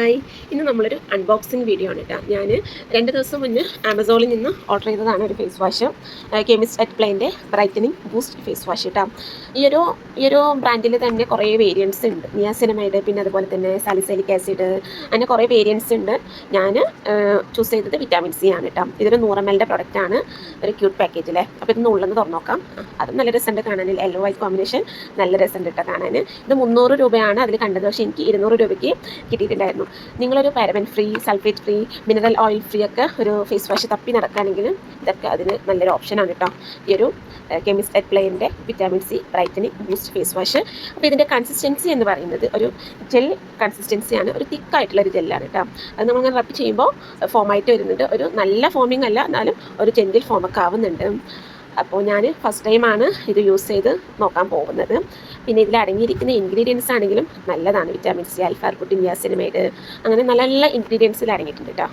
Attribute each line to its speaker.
Speaker 1: Hi, ഇന്ന് നമ്മളൊരു unboxing video ആണ് കേട്ടോ. ഞാൻ 2 ദിവസം മുന്നേ ആമസോണിൽ നിന്ന് ഓർഡർ ചെയ്തതാണ് ഒരു ഫേസ് വാഷ്. കെമിസ്റ്റ് അറ്റ് പ്ലെയിൻ്റെ ബ്രൈറ്റനിങ് ബൂസ്റ്റ് ഫേസ് വാഷ് കേട്ടോ. ഈ ഒരു ബ്രാൻഡിൽ തന്നെ കുറേ വേരിയൻറ്റ്സ് ഉണ്ട്. നിയാസിനമൈഡ്, പിന്നെ അതുപോലെ തന്നെ സാലിസൈലിക് ആസിഡ്, അങ്ങനെ കുറേ വേരിയൻറ്റ്സ് ഉണ്ട്. ഞാൻ ചൂസ് ചെയ്തത് വിറ്റാമിൻ സി ആണ് കേട്ടോ. ഇതൊരു 100 ml പ്രൊഡക്റ്റാണ്, ഒരു ക്യൂട്ട് പാക്കേജിലെ. അപ്പോൾ ഇതൊന്ന് ഉള്ളെന്ന് തുറന്നു നോക്കാം. അതും നല്ല രസമുണ്ട് കാണാൻ, യെല്ലോ വൈറ്റ് കോമ്പിനേഷൻ നല്ല രസമുണ്ട് കേട്ടോ കാണാൻ. ഇത് 300 രൂപയാണ് അതിൽ കണ്ടത്, പക്ഷേ എനിക്ക് 200 രൂപയ്ക്ക് കിട്ടിയിട്ടുണ്ടായിരുന്നു. നിങ്ങളൊരു paraben free, sulphate free, mineral oil free ഒക്കെ ഒരു ഫേസ് വാഷ് തപ്പി നടക്കുകയാണെങ്കിൽ ഇതൊക്കെ അതിന് നല്ലൊരു ഓപ്ഷനാണ് കേട്ടോ. ഈ ഒരു കെമിസ്റ്റ് അറ്റ് പ്ലെയിൻ്റെ vitamin C brightening boost face wash. അപ്പോൾ ഇതിൻ്റെ കൺസിസ്റ്റൻസി എന്ന് പറയുന്നത് ഒരു ജെൽ കൺസിസ്റ്റൻസിയാണ്, ഒരു തിക്കായിട്ടുള്ള ഒരു ജെല്ലാണ് കേട്ടോ. അത് നമ്മളിങ്ങനെ റബ്ബ് ചെയ്യുമ്പോൾ ഫോമായിട്ട് വരുന്നുണ്ട്. ഒരു നല്ല ഫോമിങ് അല്ല, എന്നാലും ഒരു ജെൻറ്റിൽ ഫോമൊക്കെ ആവുന്നുണ്ട്. അപ്പോൾ ഞാൻ ഫസ്റ്റ് ടൈമാണ് ഇത് യൂസ് ചെയ്ത് നോക്കാൻ പോകുന്നത്. പിന്നെ ഇതിൽ അടങ്ങിയിരിക്കുന്ന ഇൻഗ്രീഡിയൻസ് ആണെങ്കിലും നല്ലതാണ്. വിറ്റാമിൻ സി, ആൽഫ റുബിൻ, നിയാസിനമൈഡ്, അങ്ങനെ നല്ല നല്ല ഇൻഗ്രീഡിയൻസിൽ അടങ്ങിയിട്ടുണ്ട് കേട്ടോ.